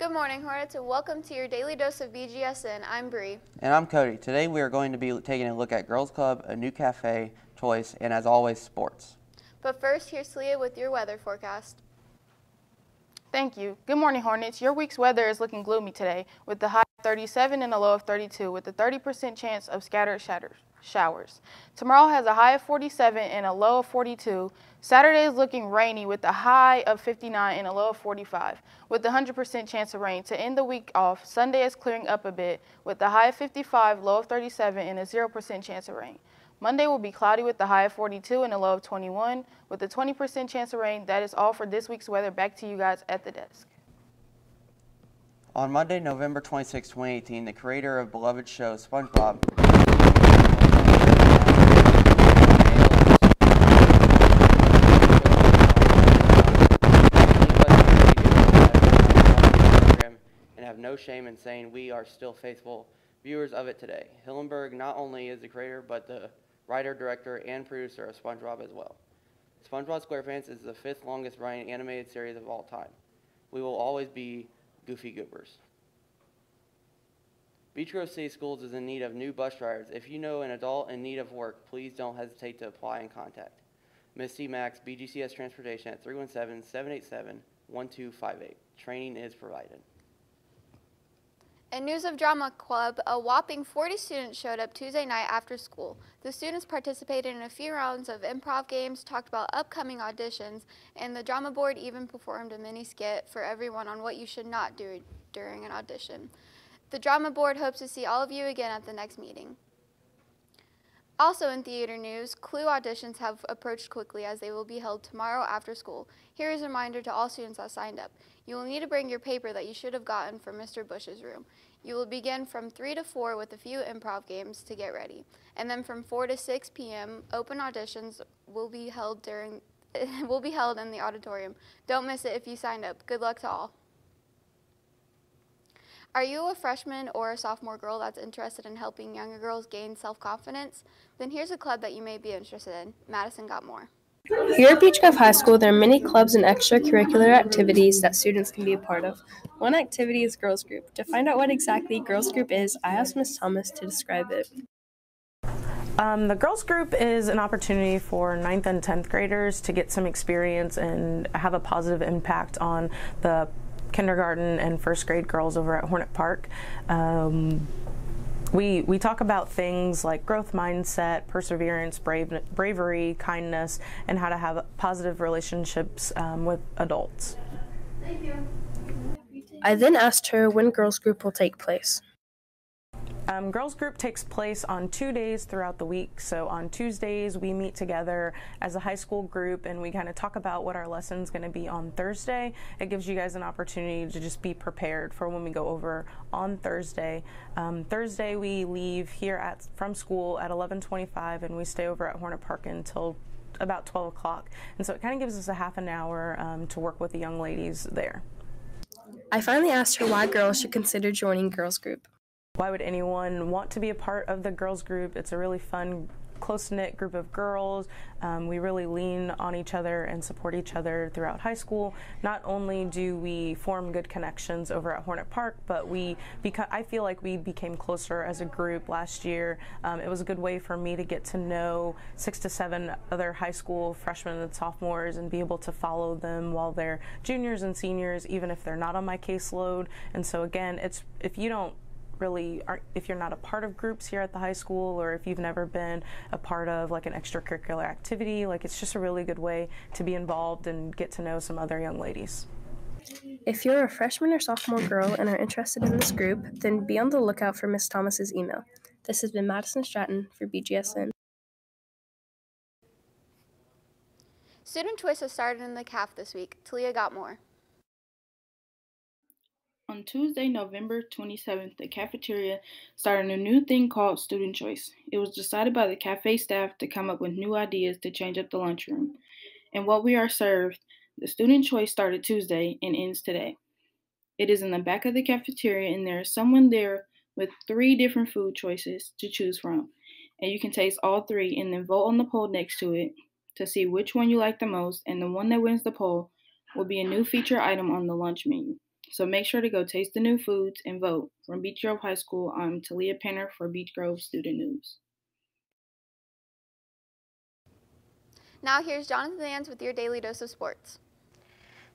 Good morning, Hornets, and welcome to your daily dose of Bgsn. I'm Bree. And I'm Cody. Today we are going to be taking a look at Girls Club, a new cafe, toys, and as always, sports. But first, here's Leah with your weather forecast. Thank you. Good morning, Hornets. Your week's weather is looking gloomy today, with the high of 37 and a low of 32, with a 30% chance of scattered showers. Tomorrow has a high of 47 and a low of 42. Saturday is looking rainy with a high of 59 and a low of 45, with a 100% chance of rain. To end the week off, Sunday is clearing up a bit, with a high of 55, low of 37, and a 0% chance of rain. Monday will be cloudy with a high of 42 and a low of 21, with a 20% chance of rain. That is all for this week's weather. Back to you guys at the desk. On Monday, November 26, 2018, the creator of beloved show SpongeBob and have no shame in saying we are still faithful viewers of it today. Hillenberg not only is the creator, but the writer, director, and producer of SpongeBob as well. SpongeBob SquarePants is the 5th longest running animated series of all time. We will always be Goofy Goobers. Beech Grove City Schools is in need of new bus drivers. If you know an adult in need of work, please don't hesitate to apply and contact Misty Max, BGCS Transportation at 317-787-1258. Training is provided. In news of Drama Club, a whopping 40 students showed up Tuesday night after school. The students participated in a few rounds of improv games, talked about upcoming auditions, and the drama board even performed a mini skit for everyone on what you should not do during an audition. The drama board hopes to see all of you again at the next meeting. Also in theater news, Clue auditions have approached quickly as they will be held tomorrow after school. Here is a reminder to all students that signed up. You will need to bring your paper that you should have gotten from Mr. Bush's room. You will begin from 3 to 4 with a few improv games to get ready. And then from 4 to 6 p.m., open auditions will be held in the auditorium. Don't miss it if you signed up. Good luck to all. Are you a freshman or a sophomore girl that's interested in helping younger girls gain self-confidence? Then here's a club that you may be interested in. Madison got more. Here at Beech Grove High School, there are many clubs and extracurricular activities that students can be a part of. One activity is Girls Group. To find out what exactly Girls Group is, I asked Ms. Thomas to describe it. The Girls Group is an opportunity for 9th and 10th graders to get some experience and have a positive impact on the kindergarten and first grade girls over at Hornet Park. We talk about things like growth mindset, perseverance, bravery, kindness, and how to have positive relationships with adults. Thank you. I then asked her when Girls Group will take place. Girls Group takes place on 2 days throughout the week. So on Tuesdays, we meet together as a high school group and we kind of talk about what our lesson's going to be on Thursday. It gives you guys an opportunity to just be prepared for when we go over on Thursday. Thursday, we leave here from school at 11:25 and we stay over at Hornet Park until about 12 o'clock. And so it kind of gives us a half an hour to work with the young ladies there. I finally asked her why girls should consider joining Girls Group. Why would anyone want to be a part of the Girls Group? It's a really fun, close-knit group of girls. We really lean on each other and support each other throughout high school. Not only do we form good connections over at Hornet Park, but I feel like we became closer as a group last year. It was a good way for me to get to know 6 to 7 other high school freshmen and sophomores and be able to follow them while they're juniors and seniors, even if they're not on my caseload. And so again, if you're not a part of groups here at the high school, or if you've never been a part of like an extracurricular activity, it's just a really good way to be involved and get to know some other young ladies. If you're a freshman or sophomore girl and are interested in this group, then be on the lookout for Ms. Thomas's email. This has been Madison Stratton for Bgsn. Student Choice has started in the CAF this week. Talia got more. On Tuesday, November 27th, the cafeteria started a new thing called Student Choice. It was decided by the cafe staff to come up with new ideas to change up the lunchroom. And what we are served, the Student Choice started Tuesday and ends today. It is in the back of the cafeteria and there is someone there with 3 different food choices to choose from. And you can taste all 3 and then vote on the poll next to it to see which one you like the most, and the one that wins the poll will be a new feature item on the lunch menu. So make sure to go taste the new foods and vote. From Beech Grove High School, I'm Talia Penner for Beech Grove Student News. Now here's Jonathan Lands with your daily dose of sports.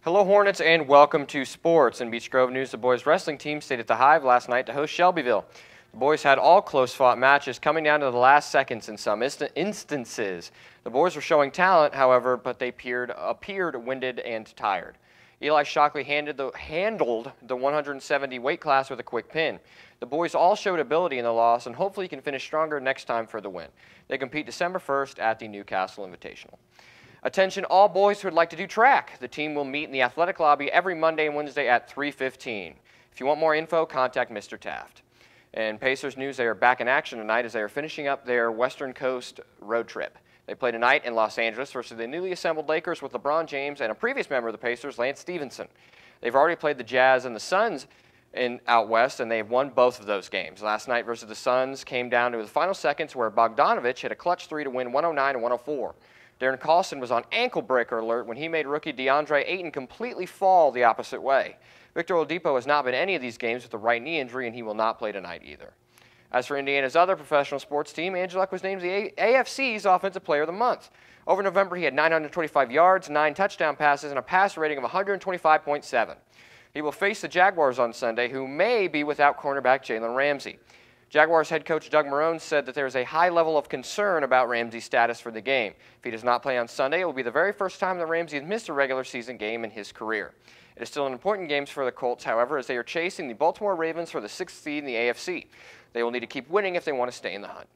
Hello Hornets and welcome to sports. In Beech Grove news, the boys wrestling team stayed at the Hive last night to host Shelbyville. The boys had all close-fought matches coming down to the last seconds in some instances. The boys were showing talent, however, but they appeared winded and tired. Eli Shockley handled the 170 weight class with a quick pin. The boys all showed ability in the loss and hopefully can finish stronger next time for the win. They compete December 1st at the Newcastle Invitational. Attention all boys who would like to do track. The team will meet in the athletic lobby every Monday and Wednesday at 3:15. If you want more info, contact Mr. Taft. And Pacers news, they are back in action tonight as they are finishing up their Western Coast road trip. They play tonight in Los Angeles versus the newly assembled Lakers with LeBron James and a previous member of the Pacers, Lance Stevenson. They've already played the Jazz and the Suns out west, and they've won both of those games. Last night versus the Suns came down to the final seconds where Bogdanovich hit a clutch three to win 109-104. Darren Collison was on ankle breaker alert when he made rookie DeAndre Ayton completely fall the opposite way. Victor Oladipo has not been any of these games with a right knee injury, and he will not play tonight either. As for Indiana's other professional sports team, Angelique was named the AFC's Offensive Player of the Month. Over November, he had 925 yards, 9 touchdown passes, and a passer rating of 125.7. He will face the Jaguars on Sunday, who may be without cornerback Jalen Ramsey. Jaguars head coach Doug Marrone said that there is a high level of concern about Ramsey's status for the game. If he does not play on Sunday, it will be the very first time that Ramsey has missed a regular season game in his career. It is still an important game for the Colts, however, as they are chasing the Baltimore Ravens for the 6th seed in the AFC. They will need to keep winning if they want to stay in the hunt.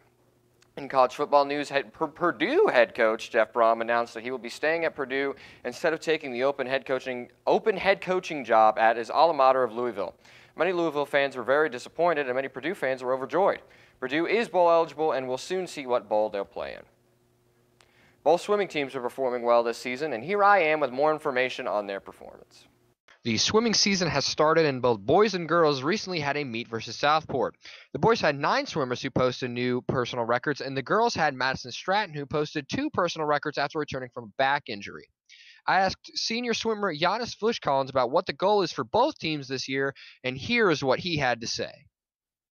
In college football news, Purdue head coach Jeff Brom announced that he will be staying at Purdue instead of taking the open head coaching job at his alma mater of Louisville. Many Louisville fans were very disappointed, and many Purdue fans were overjoyed. Purdue is bowl eligible, and we'll soon see what bowl they'll play in. Both swimming teams are performing well this season, and here I am with more information on their performance. The swimming season has started, and both boys and girls recently had a meet versus Southport. The boys had 9 swimmers who posted new personal records, and the girls had Madison Stratton, who posted 2 personal records after returning from a back injury. I asked senior swimmer Giannis Fush-Collins about what the goal is for both teams this year, and here is what he had to say.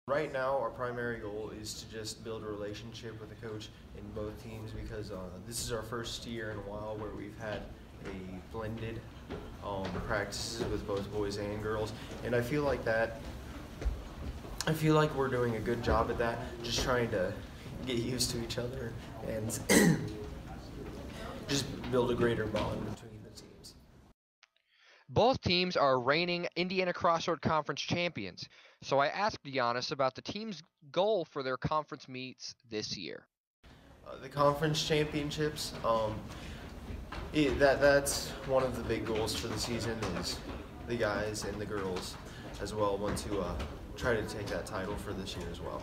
Right now, our primary goal is to just build a relationship with the coach in both teams because this is our first year in a while where we've had a blended practices with both boys and girls, and I feel like we're doing a good job at that, just trying to get used to each other and just build a greater bond between the teams. Both teams are reigning Indiana Crossroad Conference champions, so I asked Giannis about the team's goal for their conference meets this year. The conference championships, that's one of the big goals for the season is the guys and the girls as well want to try to take that title for this year as well.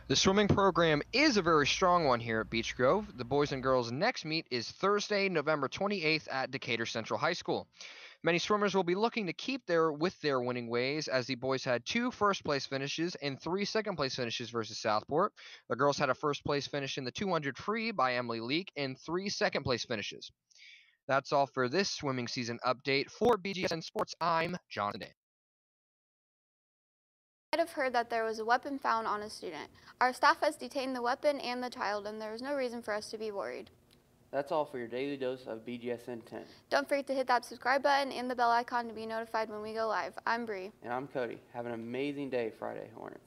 The swimming program is a very strong one here at Beech Grove. The boys and girls next meet is Thursday, November 28th at Decatur Central High School. Many swimmers will be looking to keep their winning ways, as the boys had 2 first-place finishes and 3 second-place finishes versus Southport. The girls had a first-place finish in the 200 free by Emily Leak and 3 second-place finishes. That's all for this swimming season update. For Bgsn Sports, I'm Jonathan Dan. You might have heard that there was a weapon found on a student. Our staff has detained the weapon and the child, and there is no reason for us to be worried. That's all for your daily dose of BGSN 10. Don't forget to hit that subscribe button and the bell icon to be notified when we go live. I'm Bree. And I'm Cody. Have an amazing day, Friday, Hornets.